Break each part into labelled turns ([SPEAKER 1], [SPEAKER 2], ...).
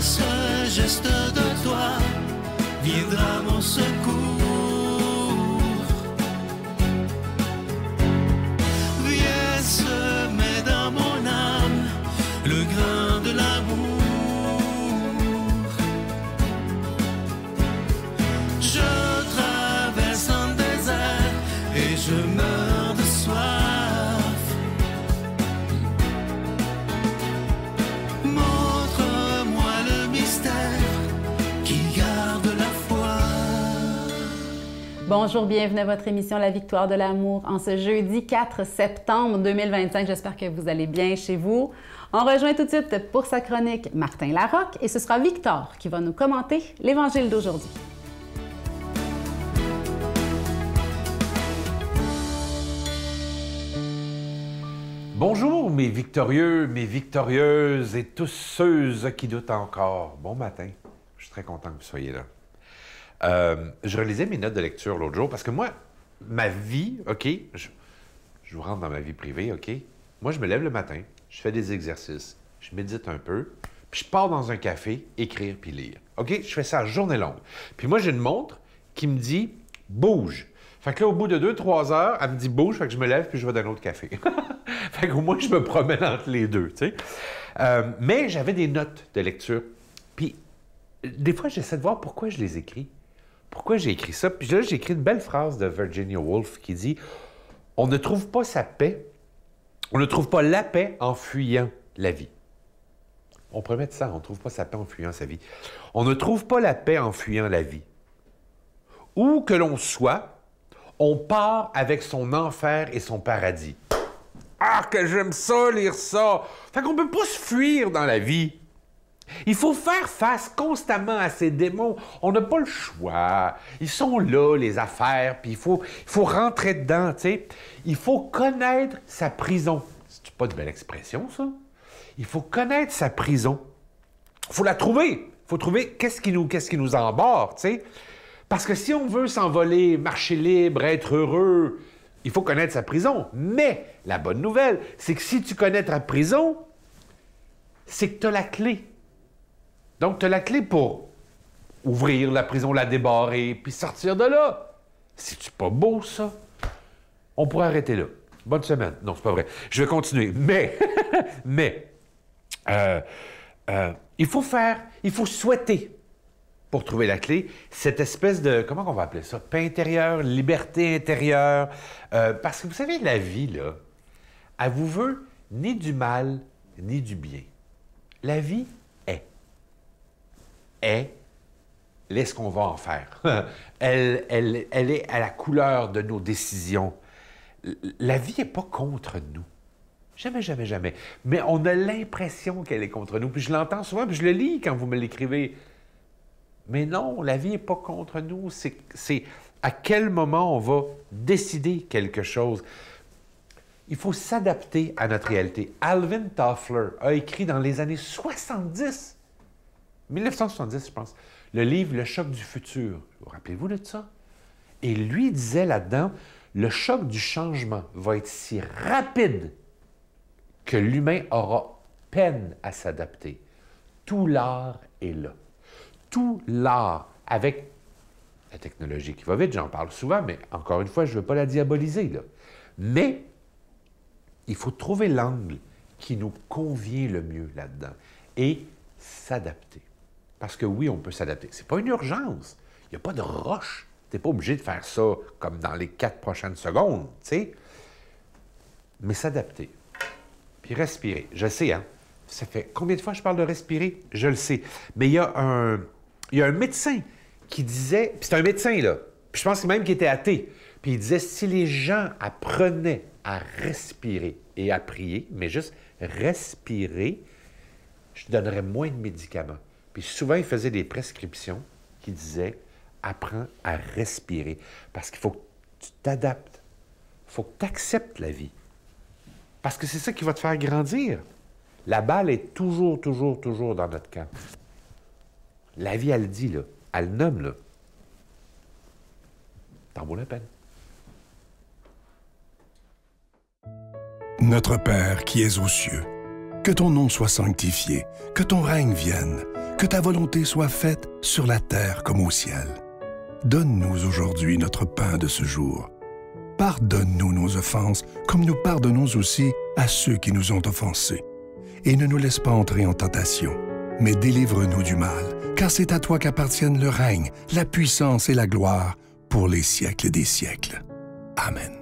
[SPEAKER 1] seul geste de toi viendra mon secours. Viens semer dans mon âme le grain de l'amour. Je traverse un désert et je meurs de soif. Montre-moi le mystère qui garde la foi.
[SPEAKER 2] Bonjour, bienvenue à votre émission La Victoire de l'amour en ce jeudi 4 septembre 2025. J'espère que vous allez bien chez vous. On rejoint tout de suite pour sa chronique Martin Larocque et ce sera Victor qui va nous commenter l'Évangile d'aujourd'hui.
[SPEAKER 3] Bonjour mes victorieux, mes victorieuses et tous ceux qui doutent encore. Bon matin, je suis très content que vous soyez là. Je relisais mes notes de lecture l'autre jour parce que moi, ma vie, OK, je vous rentre dans ma vie privée, OK? Moi, je me lève le matin, je fais des exercices, je médite un peu, puis je pars dans un café, écrire puis lire. OK? Je fais ça à journée longue. Puis moi, j'ai une montre qui me dit « bouge ». Fait que là, au bout de 2-3 heures, elle me dit « bouge », fait que je me lève puis je vais dans un autre café. Fait qu'au moins, je me promène entre les deux, tu sais. Mais j'avais des notes de lecture. Puis des fois, j'essaie de voir pourquoi je les écris. Pourquoi j'ai écrit ça? Puis là, j'ai écrit une belle phrase de Virginia Woolf qui dit « On ne trouve pas sa paix, on ne trouve pas la paix en fuyant la vie. » On pourrait mettre ça, on ne trouve pas sa paix en fuyant sa vie. On ne trouve pas la paix en fuyant la vie. Où que l'on soit, on part avec son enfer et son paradis. Ah, que j'aime ça, lire ça! Fait qu'on ne peut pas se fuir dans la vie. Il faut faire face constamment à ces démons. On n'a pas le choix. Ils sont là, les affaires, puis il faut rentrer dedans, tu sais. Il faut connaître sa prison. C'est pas de belle expression, ça? Il faut connaître sa prison. Il faut la trouver. Il faut trouver qu'est-ce qui nous embarque, tu sais. Parce que si on veut s'envoler, marcher libre, être heureux, il faut connaître sa prison. Mais la bonne nouvelle, c'est que si tu connais ta prison, c'est que tu as la clé. Donc, tu as la clé pour ouvrir la prison, la débarrer, puis sortir de là. C'est-tu pas beau, ça? On pourrait arrêter là. Bonne semaine. Non, c'est pas vrai. Je vais continuer. Mais, il faut souhaiter pour trouver la clé, cette espèce de, comment on va appeler ça? Paix intérieure, liberté intérieure. Parce que vous savez, la vie, là, elle vous veut ni du mal, ni du bien. La vie est ce qu'on va en faire. Elle est à la couleur de nos décisions. La vie n'est pas contre nous. Jamais, jamais, jamais. Mais on a l'impression qu'elle est contre nous. Puis je l'entends souvent, puis je le lis quand vous me l'écrivez. Mais non, la vie n'est pas contre nous. C'est à quel moment on va décider quelque chose. Il faut s'adapter à notre réalité. Alvin Toffler a écrit dans les années 70, 1970, je pense, le livre « Le choc du futur ». Vous rappelez-vous de ça? Et lui disait là-dedans, le choc du changement va être si rapide que l'humain aura peine à s'adapter. Tout l'art est là. Tout l'art, avec la technologie qui va vite, j'en parle souvent, mais encore une fois, je ne veux pas la diaboliser, là. Mais il faut trouver l'angle qui nous convient le mieux là-dedans et s'adapter. Parce que oui, on peut s'adapter. C'est pas une urgence. Il n'y a pas de rush. Tu n'es pas obligé de faire ça comme dans les 4 prochaines secondes, tu sais. Mais s'adapter. Puis respirer. Je sais, hein. Ça fait combien de fois je parle de respirer? Je le sais. Mais il y a un médecin qui disait... Puis c'est un médecin, là. Puis je pense même qu'il était athée. Puis il disait, si les gens apprenaient à respirer et à prier, mais juste respirer, je donnerais moins de médicaments. Puis souvent, il faisait des prescriptions qui disaient « Apprends à respirer ». Parce qu'il faut que tu t'adaptes. Il faut que tu acceptes la vie. Parce que c'est ça qui va te faire grandir. La balle est toujours dans notre camp. La vie, elle dit, là. Elle nomme, là. T'en vaut la peine.
[SPEAKER 4] Notre Père qui es aux cieux, que ton nom soit sanctifié, que ton règne vienne, que ta volonté soit faite sur la terre comme au ciel. Donne-nous aujourd'hui notre pain de ce jour. Pardonne-nous nos offenses, comme nous pardonnons aussi à ceux qui nous ont offensés. Et ne nous laisse pas entrer en tentation, mais délivre-nous du mal, car c'est à toi qu'appartiennent le règne, la puissance et la gloire pour les siècles des siècles. Amen.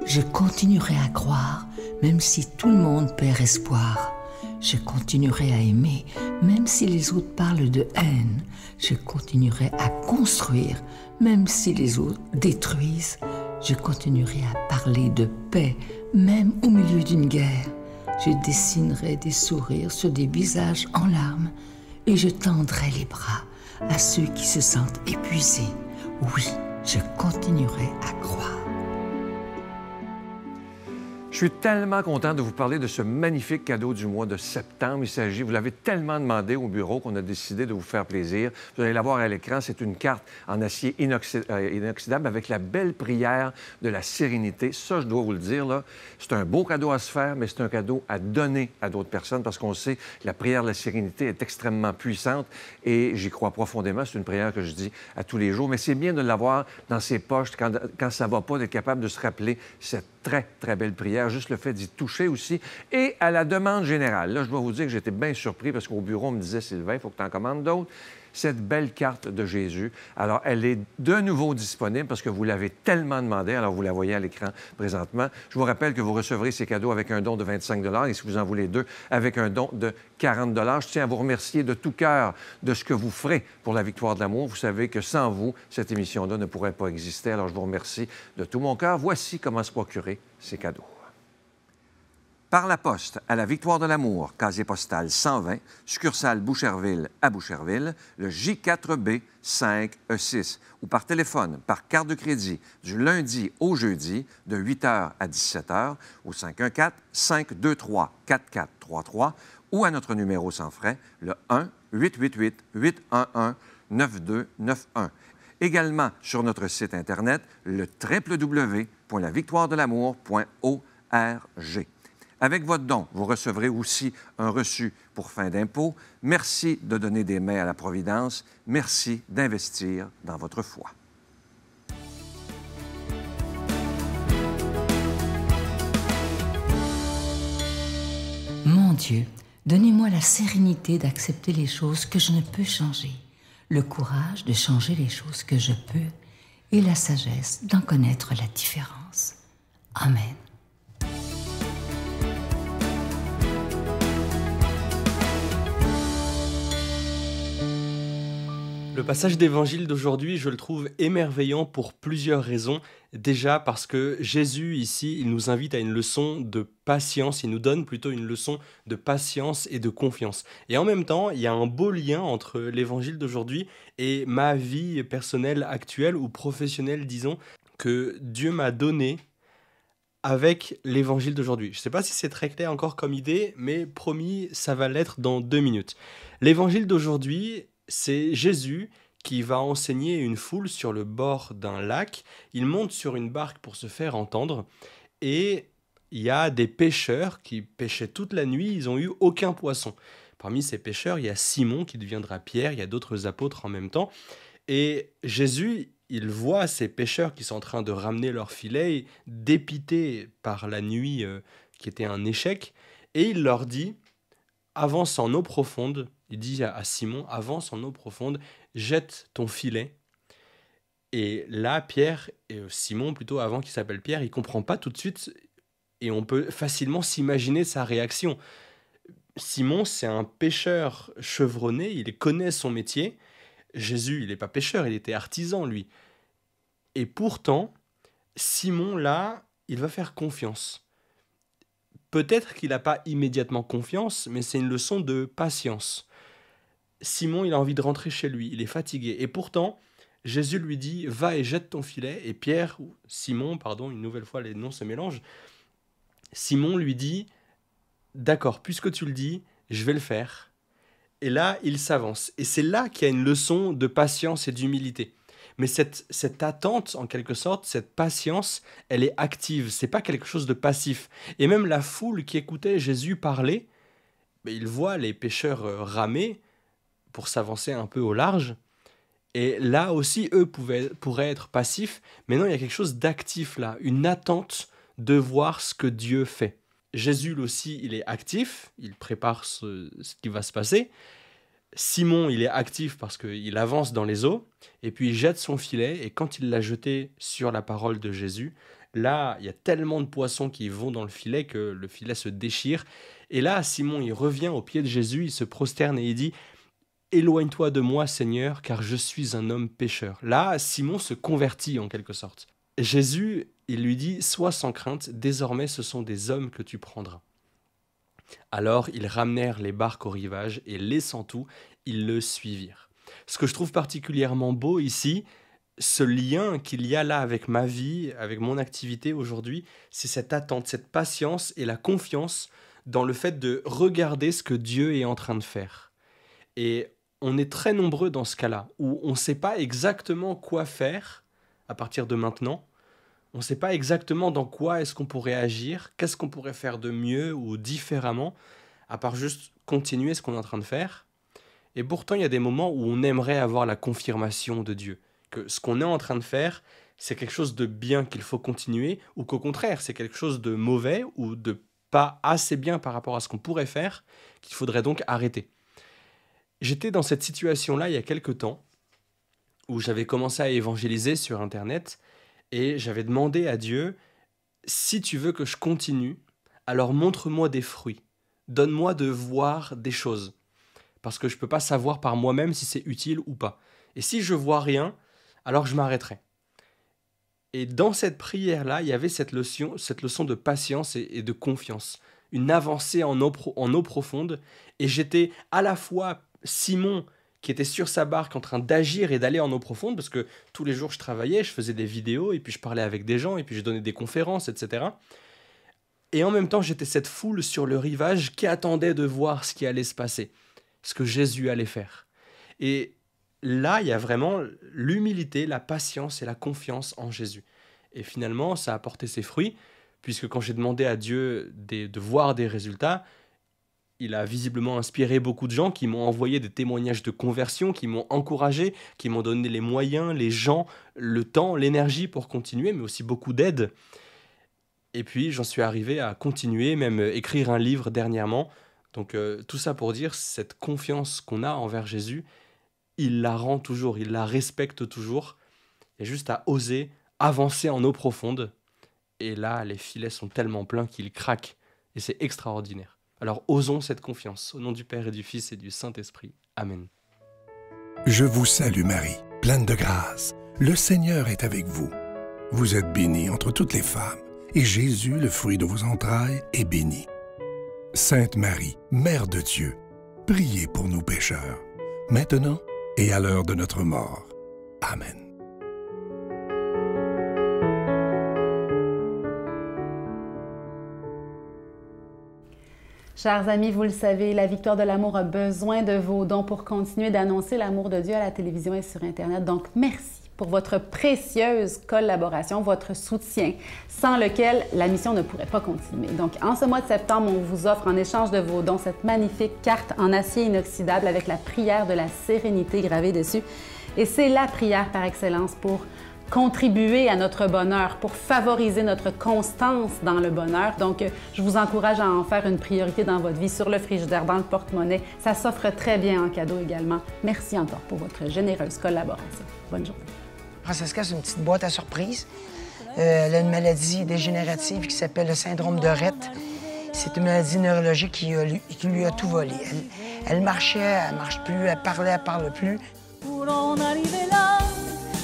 [SPEAKER 5] Je continuerai à croire, même si tout le monde perd espoir. Je continuerai à aimer, même si les autres parlent de haine. Je continuerai à construire, même si les autres détruisent. Je continuerai à parler de paix, même au milieu d'une guerre. Je dessinerai des sourires sur des visages en larmes et je tendrai les bras à ceux qui se sentent épuisés. Oui, je continuerai à croire.
[SPEAKER 6] Je suis tellement content de vous parler de ce magnifique cadeau du mois de septembre. Il s'agit, vous l'avez tellement demandé au bureau qu'on a décidé de vous faire plaisir. Vous allez la voir à l'écran, c'est une carte en acier inoxydable avec la belle prière de la sérénité. Ça, je dois vous le dire, là, c'est un beau cadeau à se faire, mais c'est un cadeau à donner à d'autres personnes parce qu'on sait que la prière de la sérénité est extrêmement puissante et j'y crois profondément. C'est une prière que je dis à tous les jours, mais c'est bien de l'avoir dans ses poches quand ça ne va pas, d'être capable de se rappeler cette très, très belle prière, juste le fait d'y toucher aussi. Et à la demande générale, là, je dois vous dire que j'étais bien surpris parce qu'au bureau, on me disait, Sylvain, il faut que tu en commandes d'autres. Cette belle carte de Jésus. Alors, elle est de nouveau disponible parce que vous l'avez tellement demandé. Alors, vous la voyez à l'écran présentement. Je vous rappelle que vous recevrez ces cadeaux avec un don de 25 $ et si vous en voulez deux, avec un don de 40 $. Je tiens à vous remercier de tout cœur de ce que vous ferez pour la victoire de l'amour. Vous savez que sans vous, cette émission-là ne pourrait pas exister. Alors, je vous remercie de tout mon cœur. Voici comment se procurer ces cadeaux. Par la poste à la Victoire de l'amour, casier postal 120, succursale Boucherville à Boucherville, le J4B 5E6, ou par téléphone, par carte de crédit, du lundi au jeudi, de 8h à 17h, au 514-523-4433, ou à notre numéro sans frais, le 1-888-811-9291. Également sur notre site Internet, le www.lavictoiredelamour.org. Avec votre don, vous recevrez aussi un reçu pour fin d'impôt. Merci de donner des mains à la Providence. Merci d'investir dans votre foi.
[SPEAKER 5] Mon Dieu, donnez-moi la sérénité d'accepter les choses que je ne peux changer, le courage de changer les choses que je peux et la sagesse d'en connaître la différence. Amen.
[SPEAKER 7] Le passage d'évangile d'aujourd'hui, je le trouve émerveillant pour plusieurs raisons. Déjà parce que Jésus, ici, il nous invite à une leçon de patience, il nous donne plutôt une leçon de patience et de confiance. Et en même temps, il y a un beau lien entre l'évangile d'aujourd'hui et ma vie personnelle actuelle ou professionnelle, disons, que Dieu m'a donné avec l'évangile d'aujourd'hui. Je ne sais pas si c'est très clair encore comme idée, mais promis, ça va l'être dans 2 minutes. L'évangile d'aujourd'hui, c'est Jésus qui va enseigner une foule sur le bord d'un lac. Il monte sur une barque pour se faire entendre et il y a des pêcheurs qui pêchaient toute la nuit, ils n'ont eu aucun poisson. Parmi ces pêcheurs, il y a Simon qui deviendra Pierre, il y a d'autres apôtres en même temps. Et Jésus, il voit ces pêcheurs qui sont en train de ramener leur filet, dépités par la nuit qui était un échec, et il leur dit « Avance en eau profonde », il dit à Simon, avance en eau profonde, jette ton filet. Et là, Pierre, et Simon plutôt, avant qu'il s'appelle Pierre, il ne comprend pas tout de suite et on peut facilement s'imaginer sa réaction. Simon, c'est un pêcheur chevronné, il connaît son métier. Jésus, il n'est pas pêcheur, il était artisan, lui. Et pourtant, Simon, là, il va faire confiance. Peut-être qu'il n'a pas immédiatement confiance, mais c'est une leçon de patience. Simon, il a envie de rentrer chez lui, il est fatigué. Et pourtant, Jésus lui dit « Va et jette ton filet ». Et Pierre, ou Simon, pardon, une nouvelle fois, les noms se mélangent. Simon lui dit « D'accord, puisque tu le dis, je vais le faire ». Et là, il s'avance. Et c'est là qu'il y a une leçon de patience et d'humilité. Mais cette attente, en quelque sorte, cette patience, elle est active. C'est pas quelque chose de passif. Et même la foule qui écoutait Jésus parler, il voit les pêcheurs ramer pour s'avancer un peu au large. Et là aussi, eux pourraient être passifs, mais non, il y a quelque chose d'actif là, une attente de voir ce que Dieu fait. Jésus aussi, il est actif, il prépare ce qui va se passer. Simon, il est actif parce qu'il avance dans les eaux, et puis il jette son filet, et quand il l'a jeté sur la parole de Jésus, là, il y a tellement de poissons qui vont dans le filet que le filet se déchire. Et là, Simon, il revient au pied de Jésus, il se prosterne et il dit « Éloigne-toi de moi, Seigneur, car je suis un homme pécheur. » Là, Simon se convertit en quelque sorte. Jésus, il lui dit « Sois sans crainte, désormais ce sont des hommes que tu prendras. » Alors, ils ramenèrent les barques au rivage et laissant tout, ils le suivirent. Ce que je trouve particulièrement beau ici, ce lien qu'il y a là avec ma vie, avec mon activité aujourd'hui, c'est cette attente, cette patience et la confiance dans le fait de regarder ce que Dieu est en train de faire. Et on est très nombreux dans ce cas-là, où on ne sait pas exactement quoi faire à partir de maintenant. On ne sait pas exactement dans quoi est-ce qu'on pourrait agir, qu'est-ce qu'on pourrait faire de mieux ou différemment, à part juste continuer ce qu'on est en train de faire. Et pourtant, il y a des moments où on aimerait avoir la confirmation de Dieu, que ce qu'on est en train de faire, c'est quelque chose de bien qu'il faut continuer, ou qu'au contraire, c'est quelque chose de mauvais ou de pas assez bien par rapport à ce qu'on pourrait faire, qu'il faudrait donc arrêter. J'étais dans cette situation-là il y a quelque temps, où j'avais commencé à évangéliser sur Internet, et j'avais demandé à Dieu, si tu veux que je continue, alors montre-moi des fruits. Donne-moi de voir des choses. Parce que je ne peux pas savoir par moi-même si c'est utile ou pas. Et si je vois rien, alors je m'arrêterai. Et dans cette prière-là, il y avait cette leçon de patience et de confiance. Une avancée en eau profonde. Et j'étais à la fois Simon, qui était sur sa barque en train d'agir et d'aller en eau profonde, parce que tous les jours je travaillais, je faisais des vidéos, et puis je parlais avec des gens, et puis je donnais des conférences, etc. Et en même temps, j'étais cette foule sur le rivage qui attendait de voir ce qui allait se passer, ce que Jésus allait faire. Et là, il y a vraiment l'humilité, la patience et la confiance en Jésus. Et finalement, ça a porté ses fruits, puisque quand j'ai demandé à Dieu de voir des résultats, il a visiblement inspiré beaucoup de gens qui m'ont envoyé des témoignages de conversion, qui m'ont encouragé, qui m'ont donné les moyens, les gens, le temps, l'énergie pour continuer, mais aussi beaucoup d'aide. Et puis, j'en suis arrivé à continuer, même écrire un livre dernièrement. Donc, tout ça pour dire, cette confiance qu'on a envers Jésus, il la rend toujours, il la respecte toujours. Il y a juste à oser avancer en eau profonde. Et là, les filets sont tellement pleins qu'ils craquent. Et c'est extraordinaire. Alors osons cette confiance, au nom du Père et du Fils et du Saint-Esprit. Amen.
[SPEAKER 4] Je vous salue Marie, pleine de grâce. Le Seigneur est avec vous. Vous êtes bénie entre toutes les femmes, et Jésus, le fruit de vos entrailles, est béni. Sainte Marie, Mère de Dieu, priez pour nous pécheurs, maintenant et à l'heure de notre mort. Amen.
[SPEAKER 2] Chers amis, vous le savez, la Victoire de l'amour a besoin de vos dons pour continuer d'annoncer l'amour de Dieu à la télévision et sur Internet. Donc, merci pour votre précieuse collaboration, votre soutien, sans lequel la mission ne pourrait pas continuer. Donc, en ce mois de septembre, on vous offre en échange de vos dons cette magnifique carte en acier inoxydable avec la prière de la sérénité gravée dessus. Et c'est la prière par excellence pour contribuer à notre bonheur, pour favoriser notre constance dans le bonheur. Donc, je vous encourage à en faire une priorité dans votre vie, sur le frigidaire, dans le porte-monnaie. Ça s'offre très bien en cadeau également. Merci encore pour votre généreuse collaboration. Bonne journée.
[SPEAKER 8] Francesca, c'est une petite boîte à surprise. Elle a une maladie dégénérative qui s'appelle le syndrome de Rett. C'est une maladie neurologique qui lui a tout volé. Elle marchait, elle marche plus, elle parle plus.
[SPEAKER 9] Pour en arriver là,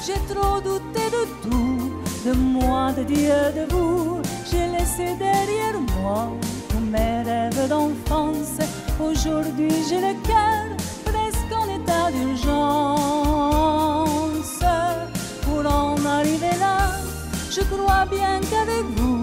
[SPEAKER 9] j'ai trop douté de tout, de moi, de Dieu, de vous. J'ai laissé derrière moi tous mes rêves d'enfance. Aujourd'hui, j'ai le cœur presque en état d'urgence. Pour en arriver là, je crois bien qu'avec vous,